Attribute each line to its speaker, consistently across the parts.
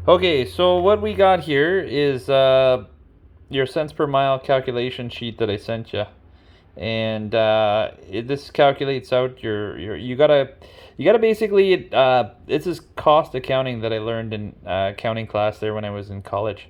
Speaker 1: Okay, so what we got here is your cents per mile calculation sheet that I sent you, and this calculates out your you gotta basically this is cost accounting that I learned in accounting class there when I was in college,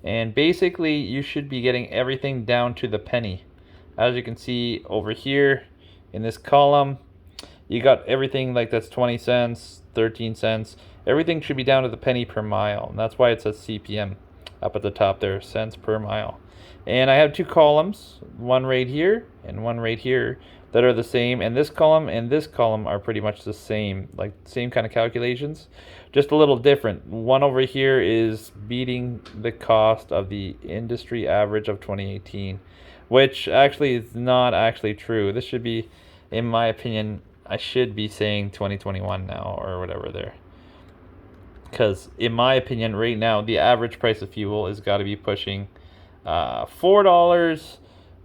Speaker 1: and basically you should be getting everything down to the penny. As you can see over here in this column, you got everything like that's 20 cents, 13 cents. Everything should be down to the penny per mile, and that's why it says CPM up at the top there, cents per mile. And I have two columns, one right here and one right here, that are the same. And this column and this column are pretty much the same, like same kind of calculations, just a little different. One over here is beating the cost of the industry average of 2018, which actually is not actually true. This should be, in my opinion, I should be saying 2021 now or whatever there. Because in my opinion, right now, the average price of fuel has got to be pushing $4.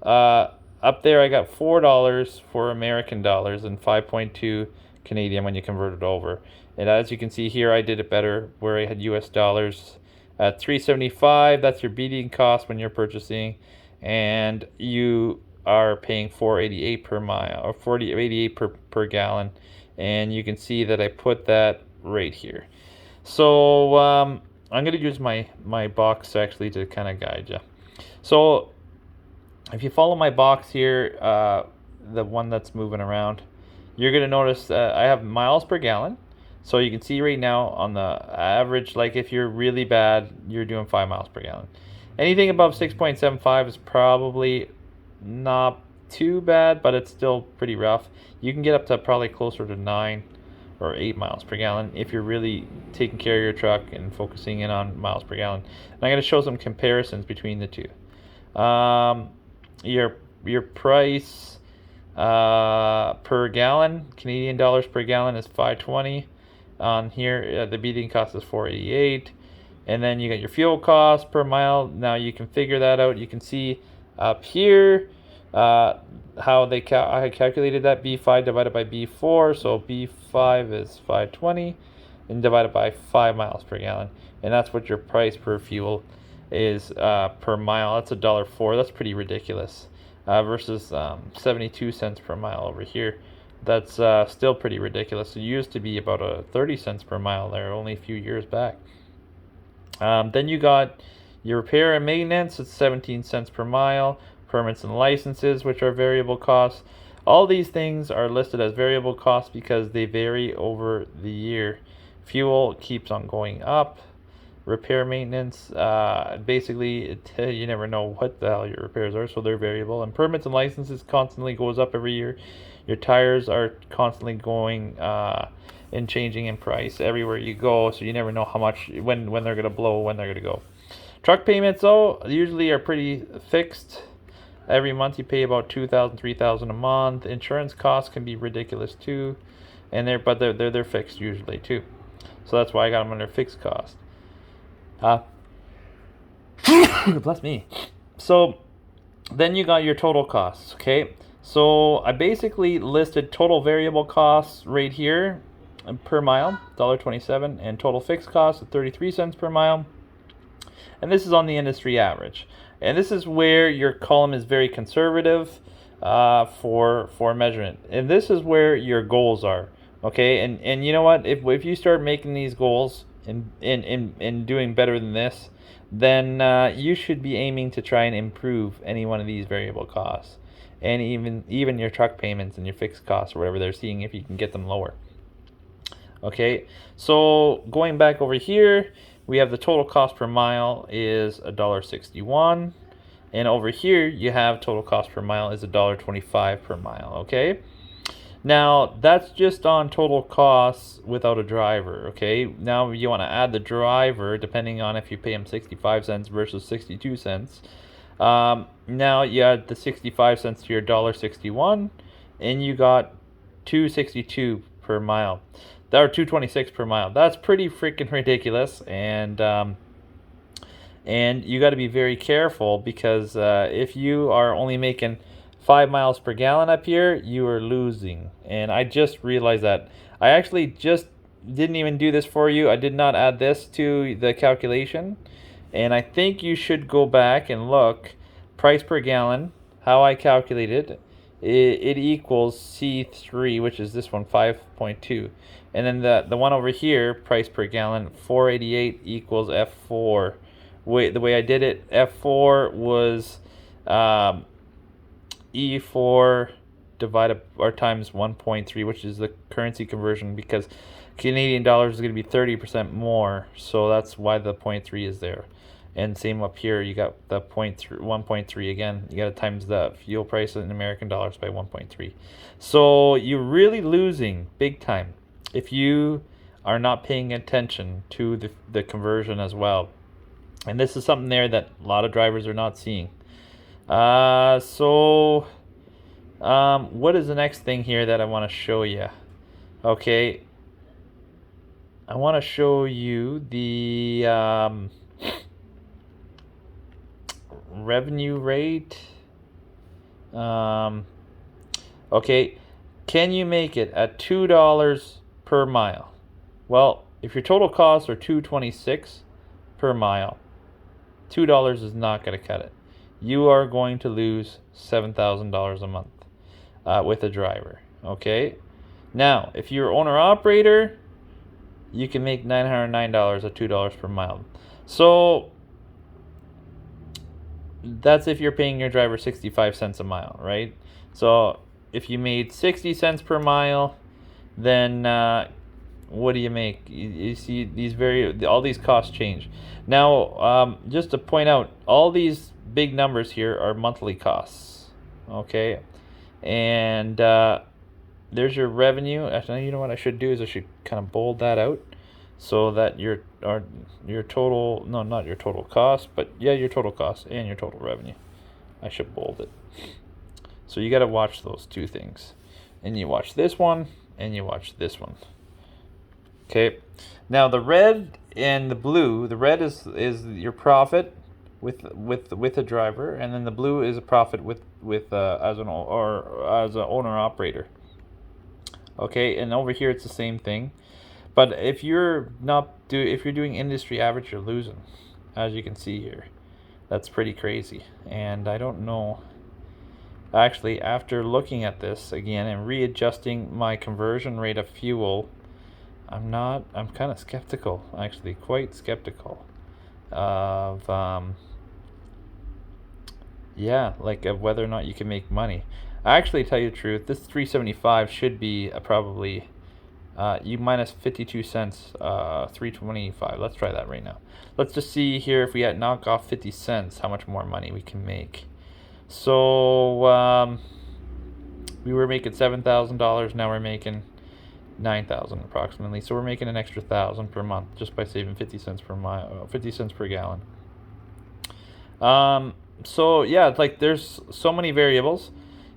Speaker 1: Up there, I got $4 for American dollars and 5.2 Canadian when you convert it over. And as you can see here, I did it better where I had US dollars at 375. That's your beating cost when you're purchasing, and you are paying 488 per mile or 488 per gallon. And you can see that I put that right here. So I'm going to use my box actually to kind of guide you. So if you follow my box here, the one that's moving around, you're going to notice I have miles per gallon. So you can see right now on the average, like if you're really bad, you're doing 5 miles per gallon. Anything above 6.75 is probably not too bad, but it's still pretty rough. You can get up to probably closer to 9 or 8 miles per gallon if you're really taking care of your truck and focusing in on miles per gallon. And I'm going to show some comparisons between the two. Your price per gallon, Canadian dollars per gallon, is 5.20. On here, the beating cost is 4.88. And then you got your fuel cost per mile. Now you can figure that out. You can see up here how I calculated that B5 divided by B4. So B5 is 5.20 and divided by 5 miles per gallon. And that's what your price per fuel is per mile. That's $1.04. That's pretty ridiculous. Versus 72 cents per mile over here. That's still pretty ridiculous. It used to be about 30 cents per mile there only a few years back. Then you got your repair and maintenance. It's 17 cents per mile. Permits and licenses, which are variable costs. All these things are listed as variable costs because they vary over the year. Fuel keeps on going up. Repair maintenance, basically you never know what the hell your repairs are, so they're variable. And permits and licenses constantly goes up every year. Your tires are constantly going and changing in price everywhere you go, so you never know how much, when they're going to blow, when they're going to go. Truck payments, though, usually are pretty fixed. Every month you pay about $2,000, $3,000 a month. Insurance costs can be ridiculous too, and they're fixed usually too. So that's why I got them under fixed cost. Bless me. So then you got your total costs. Okay, so I basically listed total variable costs right here per mile, $1.27, and total fixed costs at 33 cents per mile. And this is on the industry average. And this is where your column is very conservative for measurement. And this is where your goals are. Okay, and you know what? If you start making these goals and doing better than this, then you should be aiming to try and improve any one of these variable costs, and even your truck payments and your fixed costs or whatever they're seeing, if you can get them lower. Okay, so going back over here, we have the total cost per mile is $1.61, and over here you have total cost per mile is $1.25 per mile. Okay, now that's just on total costs without a driver. Okay, now you want to add the driver depending on if you pay him 65 cents versus 62 cents. Now you add the 65 cents to your $1.61, and you got $2.62 per mile. Or $2.26 per mile. That's pretty freaking ridiculous, and you got to be very careful because if you are only making 5 miles per gallon up here, you are losing. And I just realized that. I actually just didn't even do this for you. I did not add this to the calculation. And I think you should go back and look. Price per gallon, how I calculated it equals C3, which is this one, 5.2. And then the one over here, price per gallon, 488 equals F4. The way I did it, F4 was E4 divided or times 1.3, which is the currency conversion, because Canadian dollars is going to be 30% more, so that's why the 0.3 is there. And same up here, you got the 1.3 again. You got to times the fuel price in American dollars by 1.3. So you're really losing big time if you are not paying attention to the conversion as well. And this is something there that a lot of drivers are not seeing. What is the next thing here that I want to show you? Okay, I want to show you the revenue rate. Okay, can you make it at $2 per mile? Well, if your total costs are $2.26 per mile, $2 is not going to cut it. You are going to lose $7,000 a month with a driver. Okay, now if you're owner operator, you can make $909 at $2 per mile. So that's if you're paying your driver 65 cents a mile, right? So if you made 60 cents per mile, then what do you make? You see all these costs change. Now, just to point out, all these big numbers here are monthly costs, okay? And there's your revenue. Actually, you know what I should do is I should kind of bold that out, so that your total, no, not your total cost, but yeah, your total cost and your total revenue. I should bold it. So you got to watch those two things, and you watch this one and you watch this one. Okay, now the red and the blue. The red is your profit with a driver, and then the blue is a profit with as an owner operator. Okay, and over here it's the same thing. But if you're doing industry average, you're losing, as you can see here. That's pretty crazy. And I don't know. Actually, after looking at this again and readjusting my conversion rate of fuel, I'm kind of skeptical, actually, quite skeptical of of whether or not you can make money. I actually, tell you the truth, this 375 should be probably you minus 52 cents, 325. Let's try that right now. Let's just see here, if we had knock off 50 cents, how much more money we can make. So we were making $7,000. Now we're making $9,000 approximately. So we're making an extra $1,000 per month just by saving 50 cents per mile, 50 cents per gallon. So yeah, there's so many variables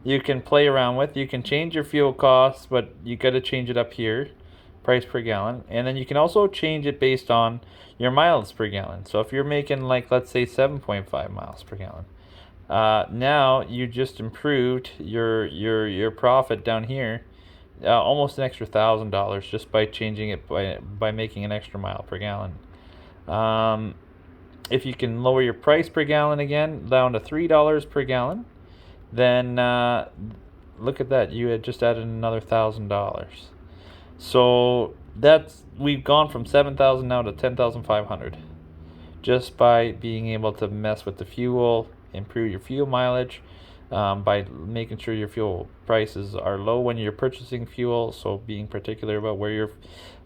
Speaker 1: you can play around with. You can change your fuel costs, but you got to change it up here, price per gallon. And then you can also change it based on your miles per gallon. So if you're making, let's say 7.5 miles per gallon, now you just improved your profit down here, almost an extra $1,000 just by changing it by making an extra mile per gallon. If you can lower your price per gallon again down to $3 per gallon, then look at that, you had just added another $1,000. So we've gone from 7,000 now to 10,500 just by being able to mess with the fuel, improve your fuel mileage, by making sure your fuel prices are low when you're purchasing fuel. So being particular about where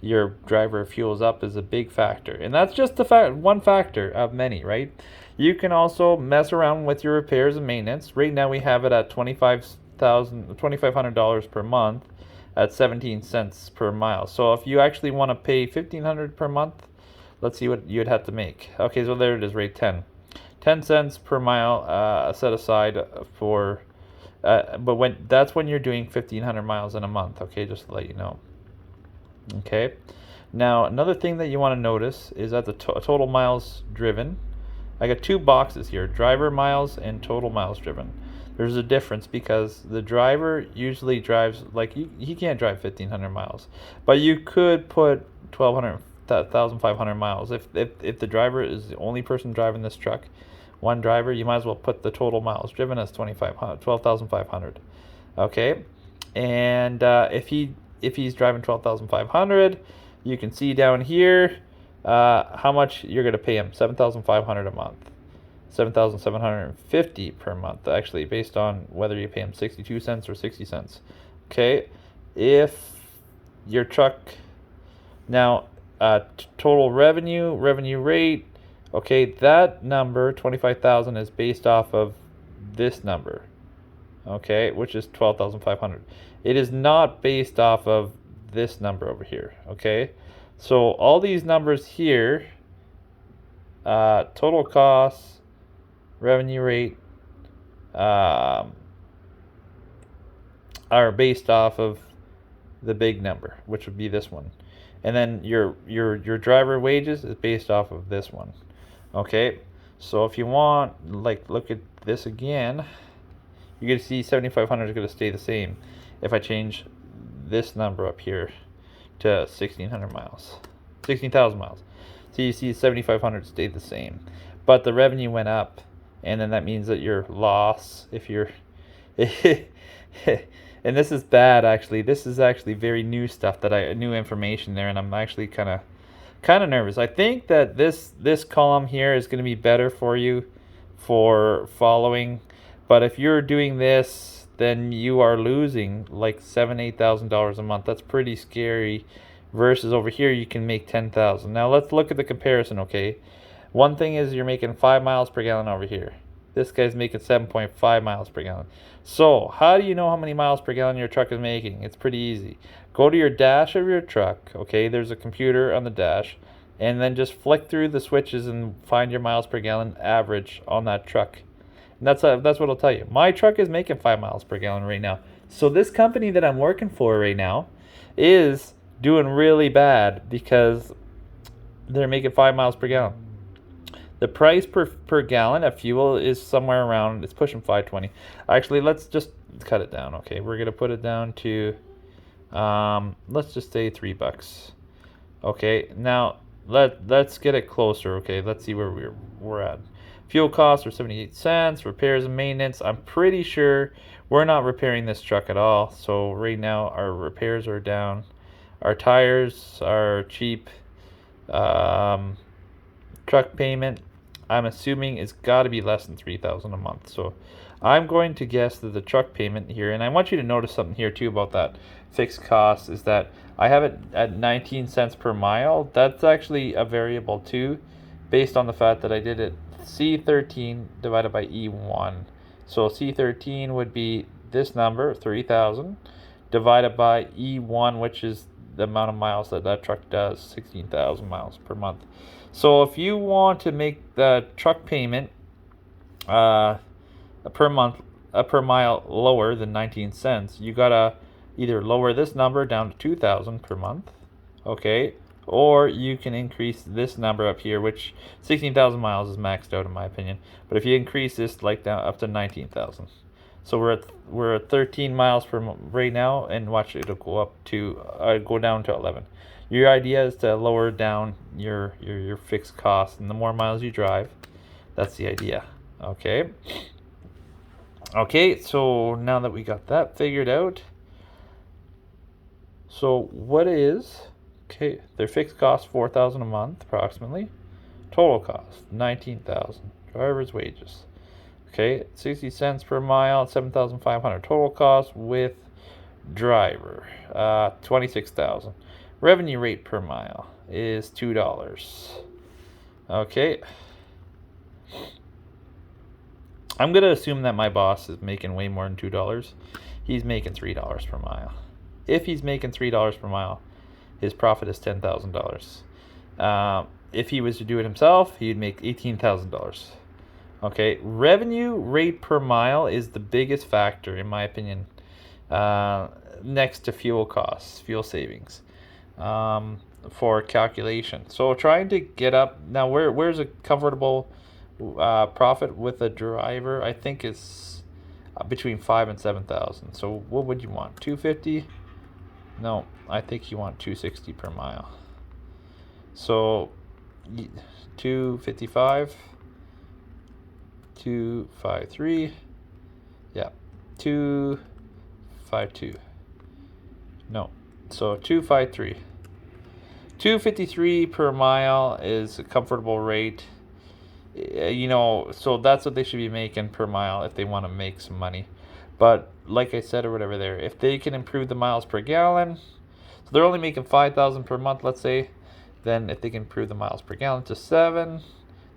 Speaker 1: your driver fuels up is a big factor, and that's just one factor of many, right? You can also mess around with your repairs and maintenance. Right now we have it at $2,500 per month at 17 cents per mile. So if you actually want to pay $1,500 per month, let's see what you'd have to make. Okay, so there it is, rate 10 cents per mile set aside for but that's when you're doing 1,500 miles in a month. Okay, just to let you know. Okay, now another thing that you want to notice is that the total miles driven. I got two boxes here, driver miles and total miles driven. There's a difference because the driver usually drives like he can't drive 1,500 miles, but you could put 1,200, 1,500 miles. If the driver is the only person driving this truck, one driver, you might as well put the total miles driven as 12,500. Okay, and if he's driving 12,500, you can see down here how much you're gonna pay him: 7,500 a month. 7,750 per month, actually, based on whether you pay him 62 cents or 60 cents. Okay, if your truck now total revenue rate, okay, that number 25,000 is based off of this number, okay, which is 12,500. It is not based off of this number over here. Okay, so all these numbers here, total costs, revenue rate, are based off of the big number, which would be this one, and then your driver wages is based off of this one. Okay, so if you want, like, look at this again, you're gonna see 7,500 is gonna stay the same if I change this number up here to 1,600 miles, 16,000 miles. So you see 7,500 stayed the same, but the revenue went up. And then that means that your loss, if you're, and this is bad actually. This is actually very new stuff new information there, and I'm actually kind of nervous. I think that this column here is going to be better for you for following, but if you're doing this, then you are losing like $8,000 a month. That's pretty scary. Versus over here, you can make 10,000. Now let's look at the comparison. Okay. One thing is you're making 5 miles per gallon over here. This guy's making 7.5 miles per gallon. So how do you know how many miles per gallon your truck is making? It's pretty easy. Go to your dash of your truck. Okay, there's a computer on the dash, and then just flick through the switches and find your miles per gallon average on that truck. And that's what it'll tell you. My truck is making 5 miles per gallon right now. So this company that I'm working for right now is doing really bad because they're making 5 miles per gallon. The price per gallon of fuel is somewhere around, it's pushing 5.20. Actually, let's just cut it down. Okay, we're gonna put it down to, let's just say $3. Okay, now let's get it closer. Okay, let's see where we're at. Fuel costs are 78 cents. Repairs and maintenance, I'm pretty sure we're not repairing this truck at all. So right now our repairs are down. Our tires are cheap. Truck payment, I'm assuming it's got to be less than 3,000 a month. So I'm going to guess that the truck payment here, and I want you to notice something here too about that fixed cost, is that I have it at 19 cents per mile. That's actually a variable too, based on the fact that I did it C13 divided by E1. So C13 would be this number, 3,000, divided by E1, which is the amount of miles that truck does, 16,000 miles per month. So if you want to make the truck payment per month, per mile lower than 19 cents, you gotta either lower this number down to 2,000 per month, okay, or you can increase this number up here, which 16,000 miles is maxed out in my opinion. But if you increase this like down up to 19,000, so we're at 13 miles per right now, and watch it'll go up to go down to 11. Your idea is to lower down your fixed costs, and the more miles you drive, that's the idea. Okay. Okay, so now that we got that figured out, so what is, okay, their fixed cost 4,000 a month approximately. Total cost 19,000. Driver's wages. Okay, 60 cents per mile, 7,500 total cost with driver. 26,000. Revenue rate per mile is $2. Okay. I'm going to assume that my boss is making way more than $2. He's making $3 per mile. If he's making $3 per mile, his profit is $10,000. If he was to do it himself, he'd make $18,000. Okay, revenue rate per mile is the biggest factor, in my opinion, next to fuel costs, fuel savings, for calculation. So trying to get up now, where's a comfortable profit with a driver? I think between 5 and 7,000. So what would you want? 250? No, I think you want 260 per mile. So 255, 253, yeah, 252. No, so 253. 253 per mile is a comfortable rate. So that's what they should be making per mile if they want to make some money. But like I said or whatever there, if they can improve the miles per gallon, so they're only making 5,000 per month, let's say, then if they can improve the miles per gallon to 7,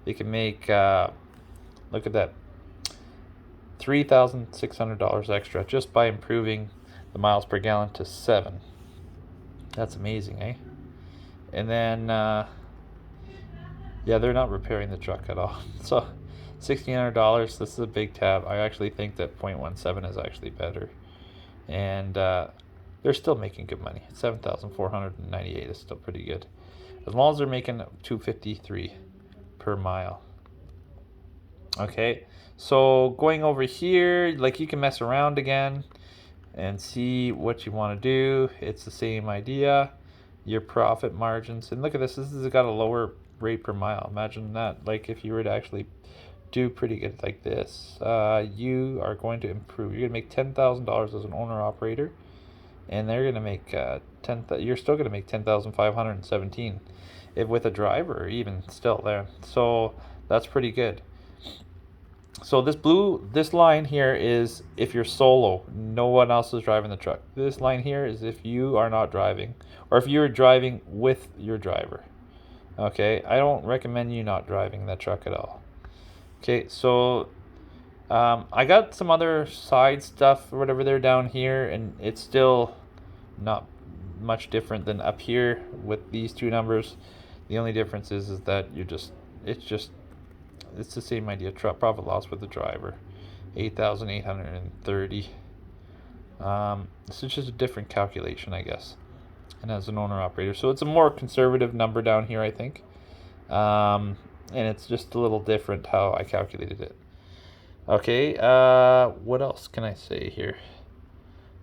Speaker 1: they can make, look at that, $3,600 extra just by improving the miles per gallon to 7. That's amazing, eh? And then, yeah, they're not repairing the truck at all. So, $1,600, this is a big tab. I actually think that 0.17 is actually better. And they're still making good money. 7,498 is still pretty good. As long as they're making 253 per mile. Okay, so going over here, like you can mess around again and see what you want to do. It's the same idea. Your profit margins, and look at this has got a lower rate per mile. Imagine that, like if you were to actually do pretty good like this, you are going to improve. You're going to make $10,000 as an owner operator, and they're going to make you're still going to make 10,517 if with a driver even still there. So that's pretty good. So this line here is if you're solo, no one else is driving the truck. This line here is if you are not driving, or if you're driving with your driver. Okay, I don't recommend you not driving that truck at all. Okay, so I got some other side stuff or whatever there down here, and it's still not much different than up here with these two numbers. The only difference is that it's the same idea. Truck profit loss with the driver, 8,830. This is just a different calculation, I guess, and as an owner operator, so it's a more conservative number down here, I think. And it's just a little different how I calculated it. Okay, what else can I say here?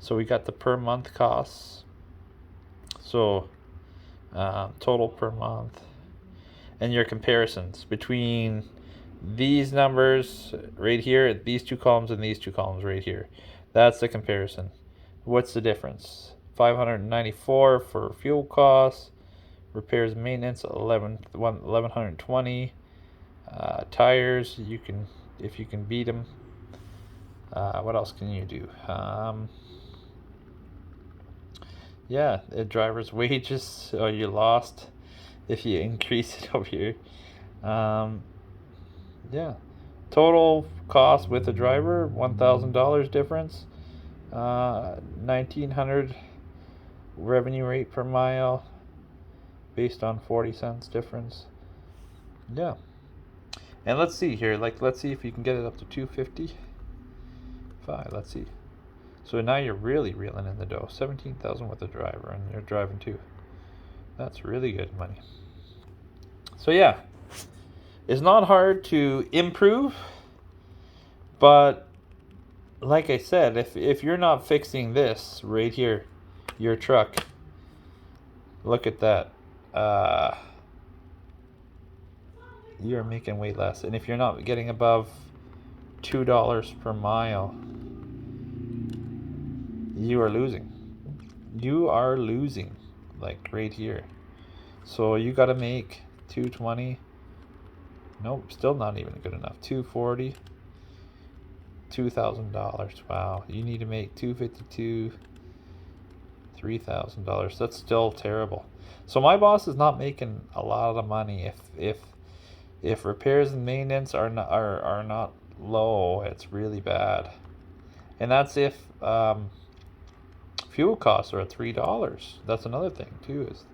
Speaker 1: So we got the per month costs. So total per month, and your comparisons between these numbers right here, these two columns, and these two columns right here. That's the comparison. What's the difference? 594 for fuel costs, repairs and maintenance 1120. Tires, you can, if you can beat them. What else can you do? Yeah, driver's wages. Oh, you lost if you increase it over here. Yeah, total cost with the driver, $1,000 difference. 1,900 revenue rate per mile based on 40 cents difference. Yeah, and let's see here, let's see if you can get it up to 255. Let's see. So now you're really reeling in the dough. 17,000 with the driver, and you're driving too. That's really good money. So yeah, it's not hard to improve, but like I said, if you're not fixing this right here, your truck, look at that. You're making way less, and if you're not getting above $2 per mile, you are losing. You are losing, like right here. So you got to make 220. Nope, still not even good enough. 240. $2,000. Wow, you need to make 252. $3,000. That's still terrible. So my boss is not making a lot of money. If repairs and maintenance are not low, it's really bad. And that's if fuel costs are at $3. That's another thing too, is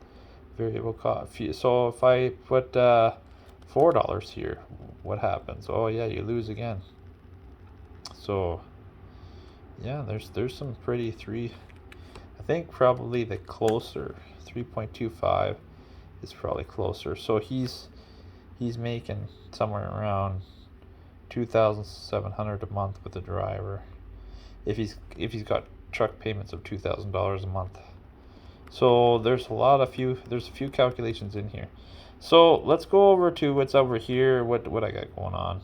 Speaker 1: variable cost. So if I put $4 here, what happens? Oh yeah, you lose again. So yeah, there's some pretty I think probably the closer 3.25 is probably closer. So he's making somewhere around 2,700 a month with the driver. if he's got truck payments of $2,000 a month. So there's a few calculations in here. So let's go over to what's over here. What I got going on.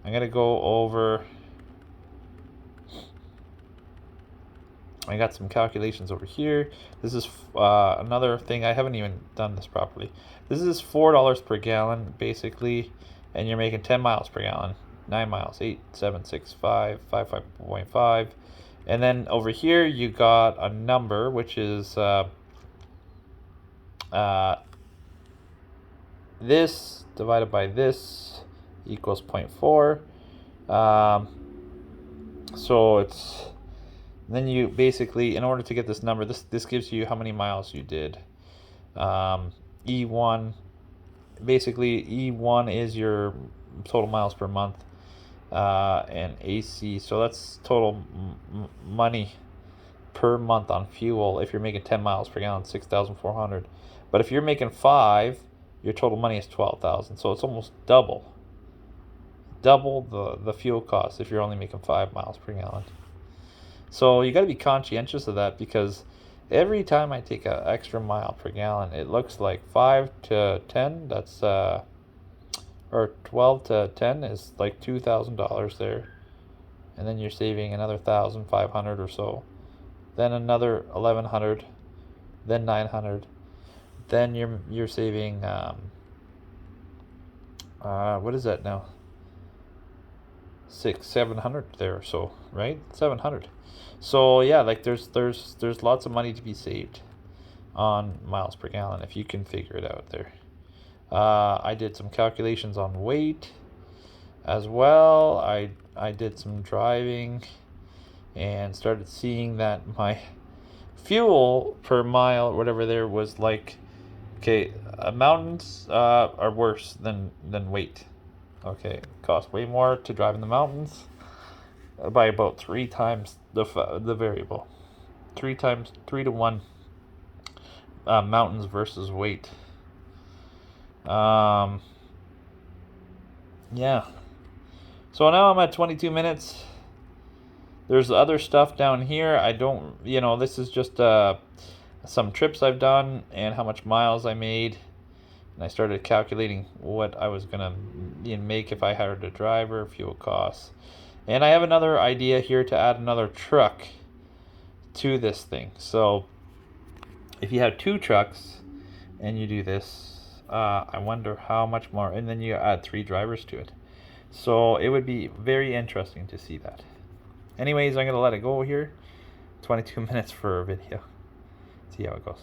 Speaker 1: I'm gonna go over. I got some calculations over here. This is another thing. I haven't even done this properly. This is $4 per gallon basically, and you're making 10 miles per gallon. 9 miles, 8, 7, 6, 5, 5.5. And then over here you got a number which is this divided by this equals 0.4. So it's, then you basically, in order to get this number, this gives you how many miles you did. E1, basically E1 is your total miles per month, and AC, so that's total money per month on fuel. If you're making 10 miles per gallon, 6,400. But if you're making 5, your total money is 12,000. So it's almost double the fuel cost if you're only making 5 miles per gallon. So you got to be conscientious of that, because every time I take an extra mile per gallon, it looks like 5 to 10. That's or 12 to 10 is like $2,000 there, and then you're saving another 1,500 or so. Then another 1,100, then 900. Then you're saving what is that now? 700 there or so, right? 700. So yeah, like there's lots of money to be saved on miles per gallon if you can figure it out there. I did some calculations on weight as well. I did some driving and started seeing that my fuel per mile or whatever there was like, okay, mountains are worse than weight. Okay, it costs way more to drive in the mountains by about 3 times the variable. 3 to 1 mountains versus weight. Yeah. So now I'm at 22 minutes. There's other stuff down here. I don't, this is just some trips I've done and how much miles I made. And I started calculating what I was gonna make if I hired a driver, fuel costs. And I have another idea here to add another truck to this thing. So if you have 2 trucks and you do this, I wonder how much more, and then you add 3 drivers to it. So it would be very interesting to see that. Anyways, I'm going to let it go here. 22 minutes for a video. See how it goes.